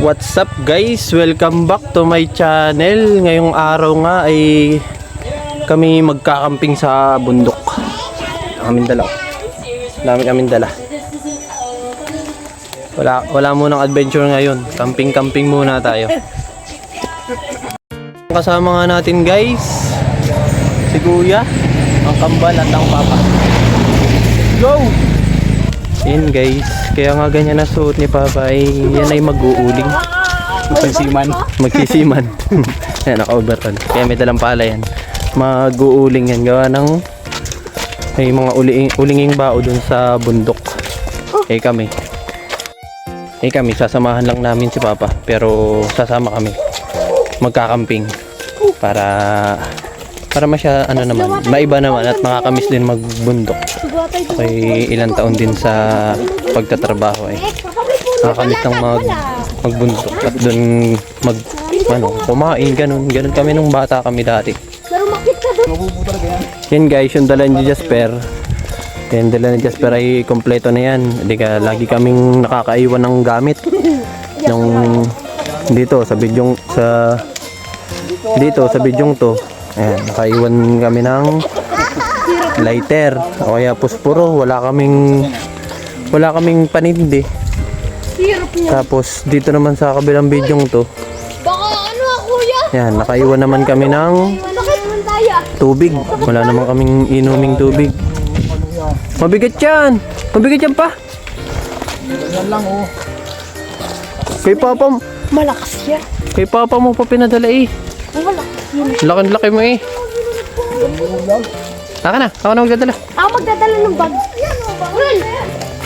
What's up guys? Welcome back to my channel. Ngayong araw nga ay kami magkakamping sa bundok. Kaming dala. Dami kaming dala. Wala munang adventure ngayon. Camping muna tayo. Kasama nga natin guys, si Kuya, ang kambal at ang papa. Go! Yan guys, kaya nga ganyan na suot ni Papa ay yan ay mag-uuling. Magsisiman. Yan, naka-overall. Kaya may dalang pala yan. Mag-uuling yan. Gawa ng may mga ulinging bao dun sa bundok. Eh kami, sasamahan lang namin si Papa. Pero sasama kami. Magkakamping. Para maiba naman at makakamiss din magbundok. Okay, ilang taon din sa pagtatrabaho ay nakakamiss ng magbundok at doon kumain, ganun kami nung bata kami dati. Yan guys, yung dala ni Jasper. Yan dala ni Jasper ay kompleto na yan. Hindi ka lagi kaming nakakaiwan ng gamit. Yung dito sa bidyong to. Ayan, nakaiwan kami ng lighter o kaya puspuro. Wala kaming panindi. Tapos dito naman sa kabilang bidyong to, yan, nakaiwan naman kami ng tubig. Wala naman kaming inuming tubig. Mabigat yan pa. Yan lang oh. Kay Papa, Malakas yan. kay Papa mo pa pinadala eh. Laki mo eh. Ako na magdadala. Ako magdadala ng bag. Ren!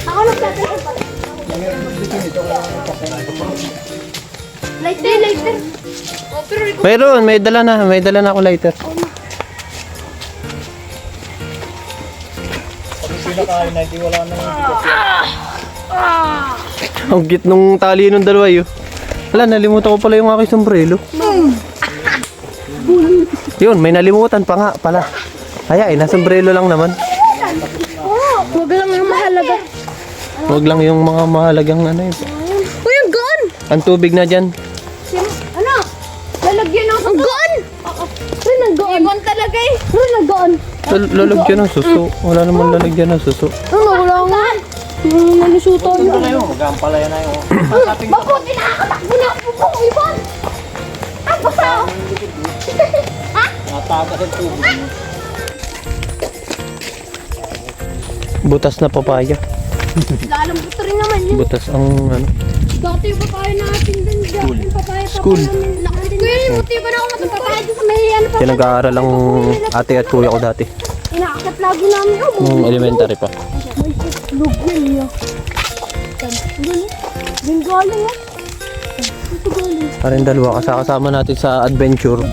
Ako magdadala ng bag. Lighter. Mayroon, may dala na ako lighter. Ang git nung tali nung dalawa yun. Wala, nalimutan ko pala yung aking sombrero. Yun, may nalimutan pa nga pala. Ay, nasa sombrero lang naman. Huwag lang yung mahalaga. Huwag lang yung mga mahalagang ano yun. Uy, ang gaan! Ang tubig na dyan. Ano? Lalagyan ako. Ang gaan! Ren, ang gaan. Ibon talaga eh. Ren, ang gaan. Lalagyan ng suso. Wala naman lalagyan ng suso. Wala nga. Nalusutan yun. Magampala yan na yun. Mabuti nakakatakbo na ako po, ibon. Ang basa. Natakas ang tubig. Butas na papaya. Lalambuto rin naman yun. Butas ang ano. Dati yung papaya natin din dyan. Yung papaya School. Kuya, buti ba na ako matapapaya dyan sa may ano pa? Pinag-aaral lang ate at kuya ko dati. Inaakat lagi namin. Nung elementary pa. Lugyan niya. Din galing ah. Ito galing. Parang dalawa kasama natin sa adventure.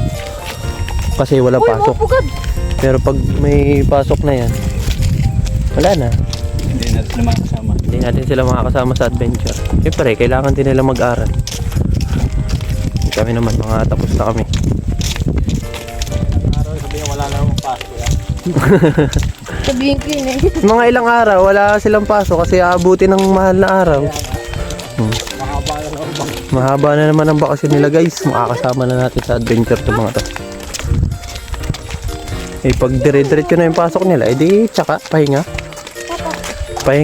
Kasi wala pasok. Mapugad. Pero pag may pasok na yan, wala na. Hindi natin sila makakasama sa adventure. Siyempre, kailangan din nila mag-aral. Kami naman, mga tapos na kami. Sabihin wala na akong pasok yan. Sabihin ko yun eh. Mga ilang araw, wala silang pasok kasi aabuti ng mahal na araw. Mahaba na naman ang bakasyon nila guys. Makakasama na natin sa adventure to mga to. Eh pag dire-diretso na yung pasok nila, edi tsaka pahinga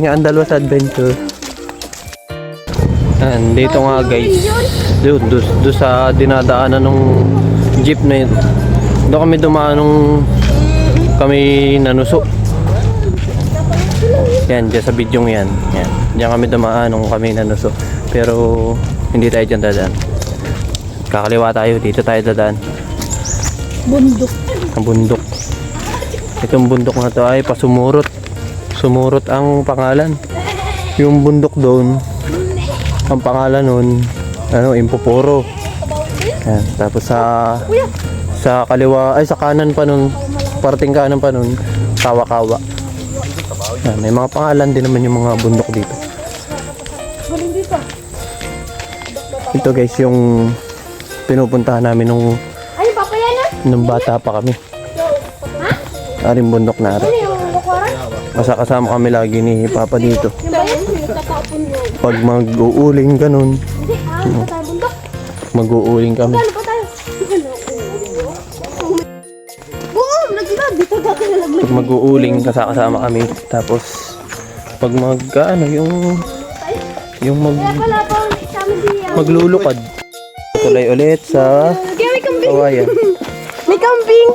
ang dalawa sa adventure. Dito nga guys, doon sa dinadaanan ng jeep na yun, doon kami dumaan nung kami nanuso. Yan, dyan sa bidyong yan. Diyan kami dumaan nung kami nanuso. Pero hindi tayo dyan dadaan. Kakaliwa tayo, dito tayo dadaan. Bundok. Ang bundok. Itong bundok na to ay pasumurot. Sumurot ang pangalan. Yung bundok doon, ang pangalan nun, Impoporo. Yan. Tapos sa kaliwa, ay sa kanan pa nun, parting kanan pa nun, Kawa-Kawa. Yan. May mga pangalan din naman yung mga bundok dito. Ito guys, yung pinupuntahan namin nung bata pa kami. Aring bundok na rin. Kasama kami lagi ni Papa dito. Pag mag-uuling ganun. Mag-uuling kami. Ano pa tayo? Oo, naglag. Dito dati nalaglag. Pag mag-uuling, kasama kami. Tapos, pag yung Wala pa kami diyan. maglulukad. Tuloy ulit sa Kaya may kambing. kawayan. May kambing.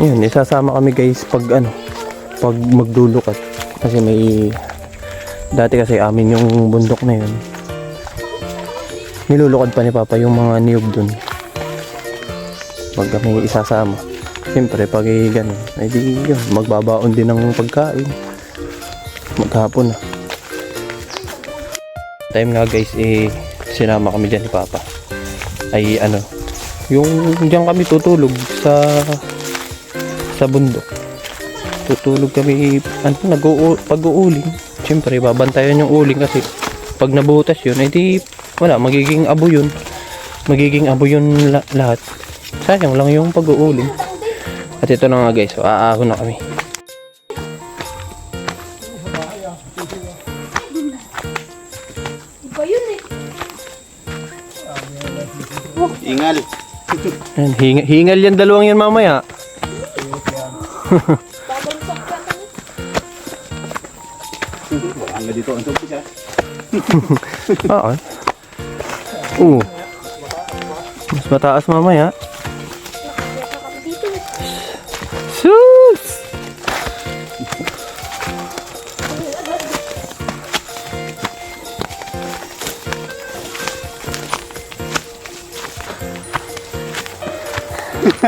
Yun, isasama kami guys pag pag maglulukat. Kasi dati kasi amin yung bundok na yun. Nilulukad pa ni Papa yung mga niyog dun. Pag kami isasama. Siyempre pag ganun, ay di yun, magbabaon din ng pagkain. Maghapon na. Time nga guys, sinama kami dyan ni Papa. Ay yung diyan kami tutulog sa bundok. Tutulog kami, pag-uuling. Siyempre, babantayan yung uling kasi pag nabutas yun, edi wala, magiging abo yun. Magiging abo yun lahat. Sayang lang yung pag-uuling. At ito na nga guys, so aahon na kami. Iba yun eh. Ingal. Yan, hingal yan, dalawang yan mamaya. Ang dito ang tubig siya. Oo. Mas mataas mamaya. Sus!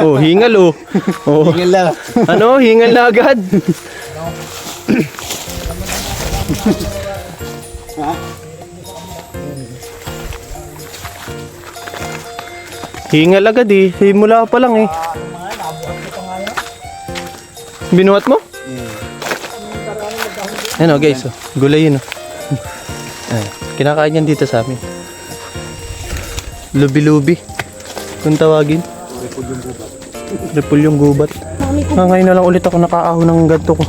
Oh, hingal oh. Oh. Ingal lang. Ano? Hingal na agad. Hingal agad eh. Simula pa lang eh. Binuhat mo? Ano guys, oh. Gulay yun oh. Ayan. Kinakain yan dito sa amin. Lubi-lubi. Kung tawagin. Repulyong gubat. Ngayon na lang ulit ako nakaahon ng ganito ko.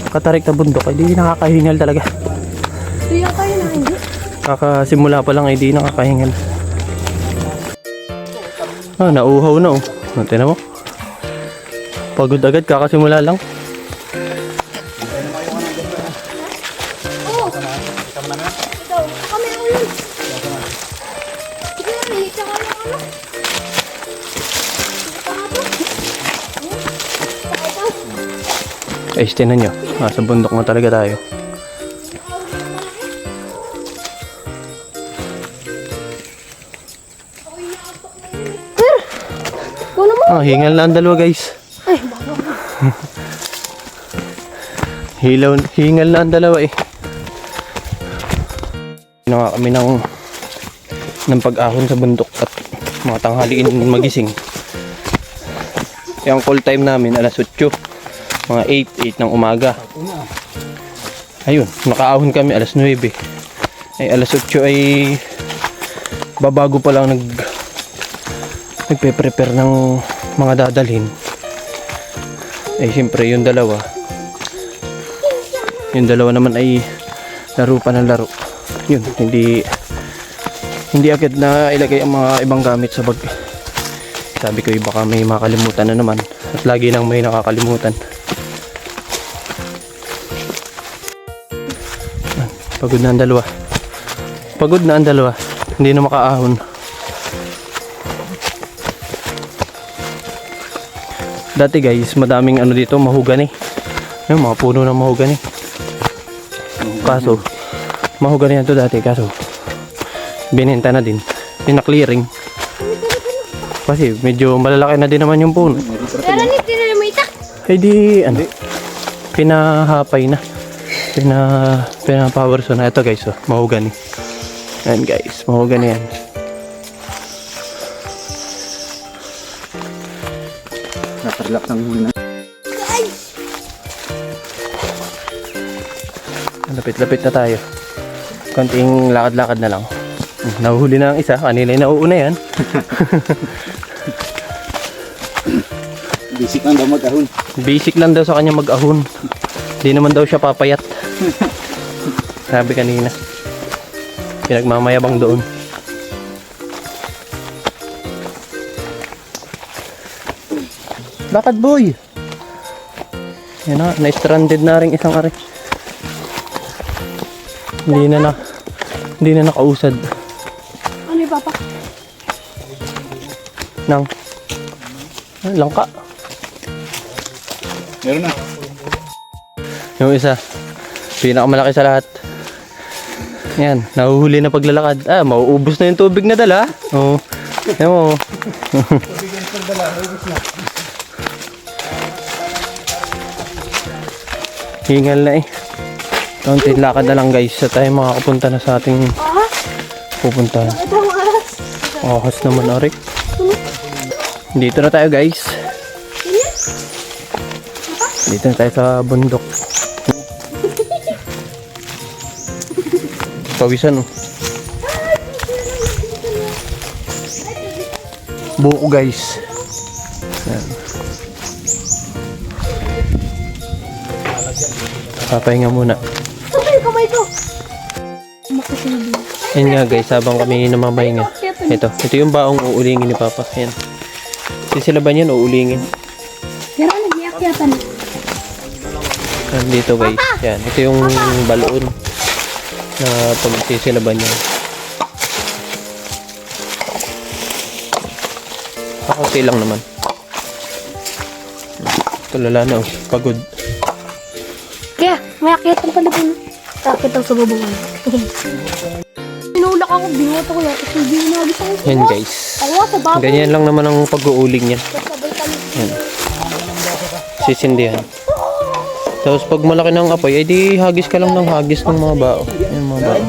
Katarik na bundok. Ay di nakakahingal talaga. Ito yata yun na hindi. Kakasimula pa lang ay di nakakahingal. Nauuhaw na oh. Tingnan mo. Pagod agad, kakasimula lang. Oo. Ikaw, kami ang ulan. Sige na, nahita ka ng ano. Ay, tinan nyo. Sa bundok na talaga tayo. Hingal na ang dalawa guys. Ay, Hingal na ang dalawa eh. Ginawa kami ng pag-ahon sa bundok at mga tanghaliin magising. Yung call time namin alas 8. Mga 8 ng umaga. Ayun, nakaahon kami alas 9. Ay alas 8 ay babago pa lang nagpe-prepare ng mga dadalhin. Ay siyempre yung dalawa naman ay laro pa ng laro. Yun, hindi agad na ilagay ang mga ibang gamit sa bag. Sabi ko baka may makalimutan na naman at lagi nang may nakakalimutan. Pagod na ang dalawa, hindi na makaahon. Dati guys, madaming dito, mahogany. Yung mga puno ng mahogany. Kaso, mahogany yan to dati. Kaso, binenta na din. Pinaklearing. Kasi medyo malalaki na din naman yung puno. pero hindi na may itak. Eh di, pinahapay na. Pinapower so na. Ito guys, mahogany. Ayan guys, mahogany yan. Natarlak ng huli na. Lapit-lapit na tayo. Konting lakad-lakad na lang. Nahuhuli na ang isa. Kanila yung nauuna yan. Basic lang daw mag-ahon. Basic lang daw sa kanya mag-ahon. Hindi naman daw siya papayat. Sabi kanina. Pinagmamayabang doon. Lakad boy! Yan na, na-stranded na rin isang ari. Hindi na nakausad. Ano yung papa? Nang langka. Meron na. Yung isa, pinakamalaki sa lahat. Yan, nahuhuli na paglalakad. Ah, mauubos na yung tubig na dala. Oo. Yan mo. Hingal na eh. Kaunting lakad na lang guys. Sa tayo makakapunta na sa ating pupuntahan. Ito ang aras. Ahas naman Arik. Dito na tayo guys. Dito na tayo sa bundok. Pawisan oh. Buko guys. Yan. Papahinga muna. Saan yung kamay ko? Makasilbi. Yan nga guys, habang kami namamahinga. Ito yung baong uulingin ni Papa. Yan. Sisilaban yan, uulingin. Pero nag-iakyatan. Dito guys. Yan. Ito yung baloon na pagsisilaban yan. Kakauti lang naman. Tulala na oh. Pagod. Kaya, may akyatan pala po. Akit ang sa babungan. Pinulak ako, binuhat ako yan. Kasi hindi nagis ako. Yan guys. Awa, sa baboy. Ganyan lang naman ang pag-uuling yan. Sabay kami. Yan. Sisindihan. Tapos pag malaki ng apoy, ay di hagis ka lang ng hagis ng mga bao. Yan mga bao.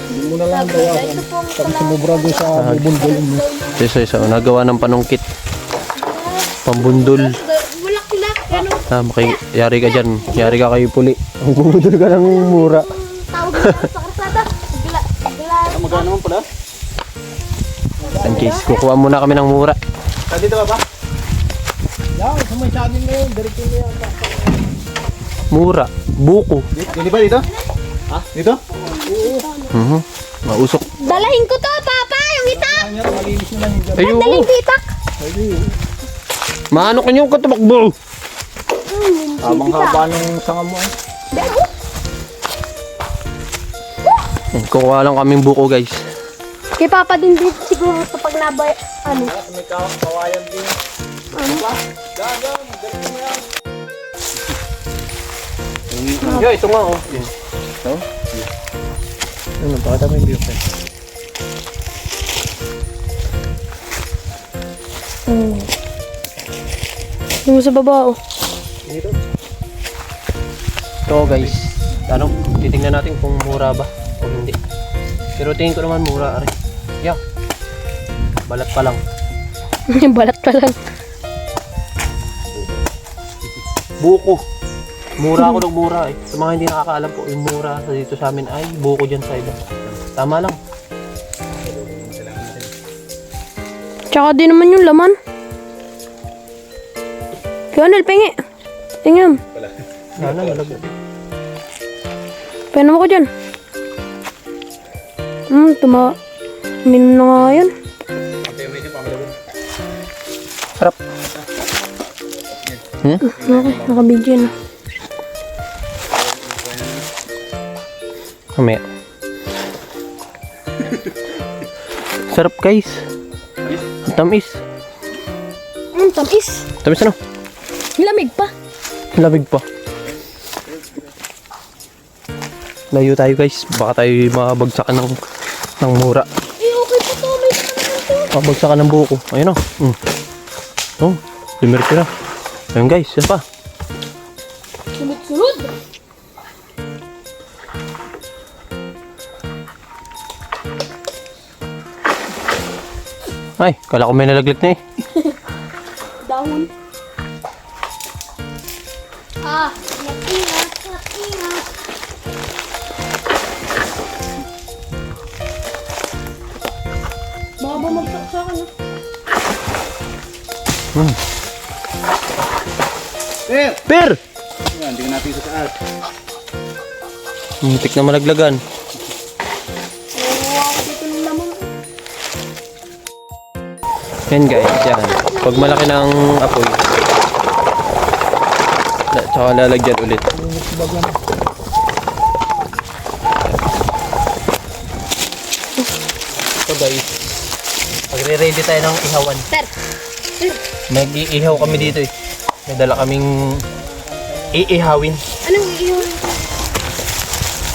Hindi mo na lang daw ako. Tapos sumubra doon sa bubundol mo. Isa. Nagawa ng panungkit. Pambundol. Wala sila. Ano? Yari ka dyan. Yari ka kayo puli. Ang bumudol ka ng mura. Tawag nila sa karsada. Gila. Magkano naman pala? In case, kukuha muna kami ng mura. Dito ba ba? Mura. Buko. Dito ba dito? Ha? Dito? Mausok. Dalahin ko to, Papa. Yung itak. Ayun. Daling itak. Maano ka niyong katumakbo? Habang haba ng sanga mo. Kukuha lang kaming buko guys. Kay Papa din dito siguro ito pag nabay. Ano? May kawayan din. Yo, ito nga oh. Ito? Ano, pakita mo yung view pa. Yung sa baba, oh. Dito. Ito guys. Ano, titingnan natin kung mura ba o hindi. Pero tingin ko naman mura rin. Yeah. Balat pa lang. Balat pa lang. Buko. Mura ako ng mura eh. Sa mga hindi nakakaalam po, yung mura dito sa amin ay buko dyan sa iba. Tama lang. Tsaka din naman yung laman. Lionel, pengi. Tingnan. Sana, nalagyan. Painom ako dyan. Minom na nga yan. Sarap. Okay, nakabidyo na. Mamaya. Sarap guys. Ang tamis. Tamis. Tamis ano? Lamig pa. Lamig pa. Layo tayo guys. Baka tayo mabagsakan ng mura. Eh, okay pa to. May naman to. Mabagsakan ng buko. Ayun o. Oh, limirti na. Ayun guys, yan pa. Sunod-sunod. Ay, kala ko may nalaglit na eh. Dahon. Ingat. Baka bumagsak sa akin, Per! Yan, hindi natin sa taas. Muntik na malaglagan. Yan guys, yan. Pag malaki ng apoy, tsaka lalagyan ulit. So guys, magre-ready tayo ng ihawan. Sir. Nag-iihaw kami dito eh. May dala kaming iihawin. Anong iyo?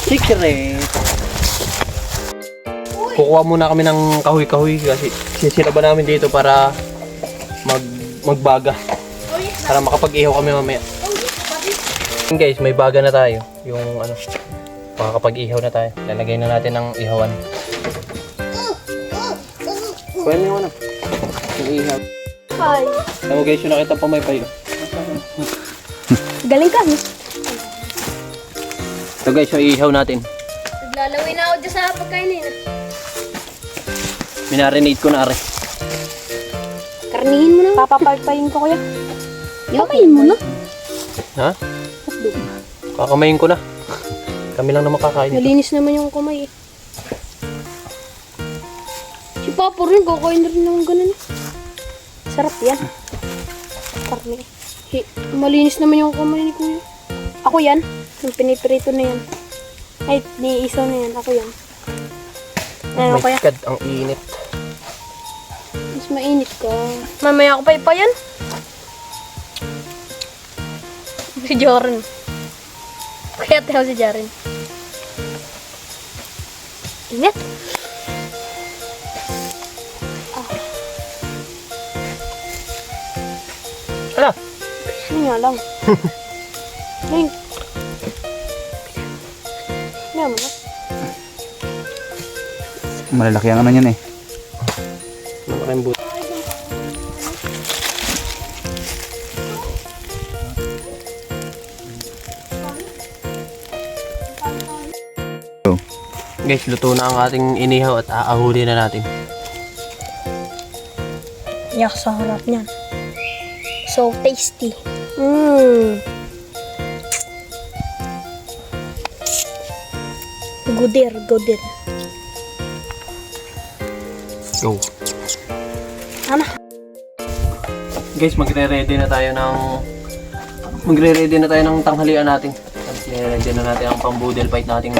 Secret! Kukuha muna kami ng kahoy-kahoy kasi sisilaban namin dito para magbaga. Para makapag-ihaw kami mamaya. Guys, may baga na tayo. Yung ano, makakapag-ihaw na tayo. Lalagay na natin ng ihawan. Kuha mo yung ano. Yung ihaw. Hi. Tama guys, yung nakita pa may payo. Galing ka. Ito guys, yung ihaw natin. Naglalawin na ako dyan sa pagkainin. Minarinate ko na are. Karnihin mo na. Papapalpayin ko kuya. Kamayin mo na. Ha? Kakamayin ko na. Kami lang naman kakain ito. Malinis naman yung kamay eh. Si Papa rin, kakain na rin ng ganun. Sarap yan. Karni. Malinis naman yung kamay ni Kuya. Ako yan. Yung piniprito na yan. Ay, niisaw na yan. Ako yan. Ano My Kuya? God, ang init. Mas mainit ka. Mamaya ako pa yan. Si Joren. Kaya tayo si Joren. Init. Ala! Ano nga lang. Link. Ano mo na? Malalaki ang ano yan eh. Malaking buto. Guys, luto na ang ating inihaw at aahuli na natin. Yak sa harap niyan. So tasty. Mmm. Gudir, gudir. Go. Ano? Guys, magre-ready na tayo ng tanghalian natin. Magre-ready na natin ang pang-boodle fight nating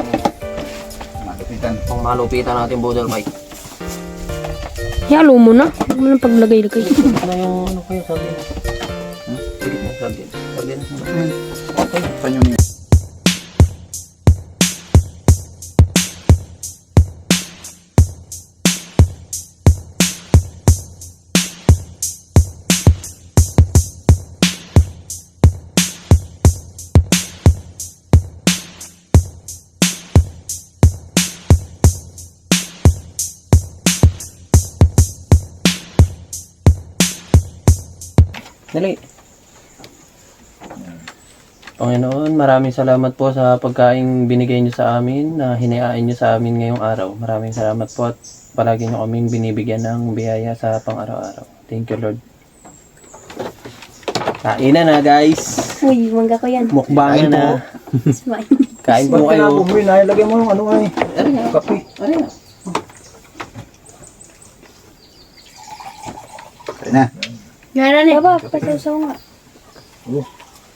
Matupitan. pang-malupitan natin boodle fight. Halo mo na. Huwag mo na paglagay-lagay. Ano yung ano kayo sabi na? Sige mo sabi. Sabi na. Saan yun yun? Dali. Panginoon, maraming salamat po sa pagkain binigay niyo sa amin, na hinayain niyo sa amin ngayong araw. Maraming salamat po at palagi niyo kaming binibigyan ng biyaya sa pang-araw-araw. Thank you, Lord. Kain na guys. Uy, mangga ko yan. Mukbang na. Smile. Kain po kayo. Buhay na, ilagay mo yung ano ay. Kape. Kain na. Gana na. Baba, pasaw-saw nga. Oh.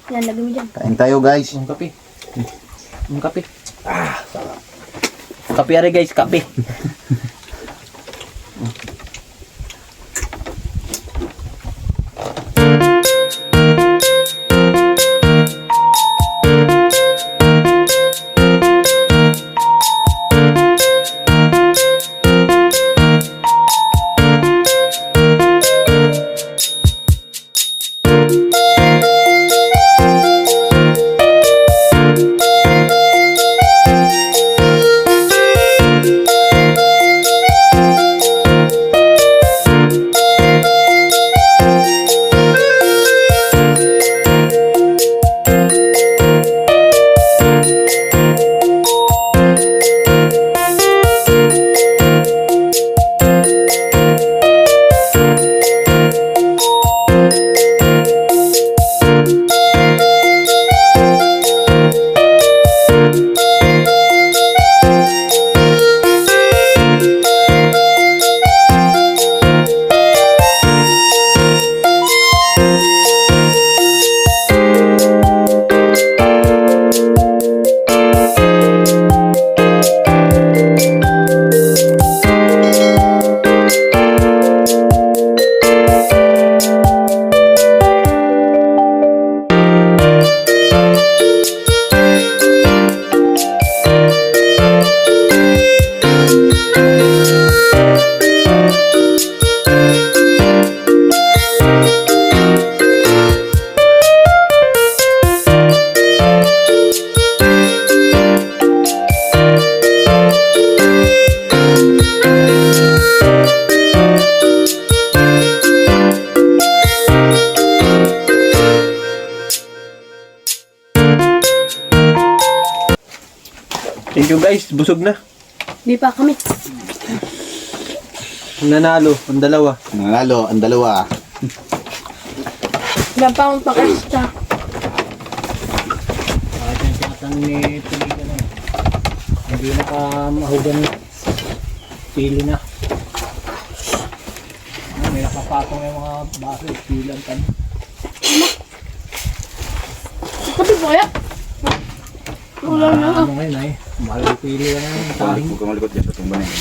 Yan, lagay mo dyan. Kain tayo guys. Ang kape. Ang kape. Kape ari guys, kape. Thank you guys, busog na. Di pa kami. Nanalo, ang dalawa. Nanalo, ang dalawa. Wala pa akong pang-extra. Kahit yung tinatanong ni Piliga na yun. Hindi na ka mahugan pili na. May nakapatong yung mga baso, pili ang tanong. Sabi po kaya? Wala na. Ano ngayon ay, mahal yung pili na ng taling. Huwag ka malikot dyan sa tumba na yun.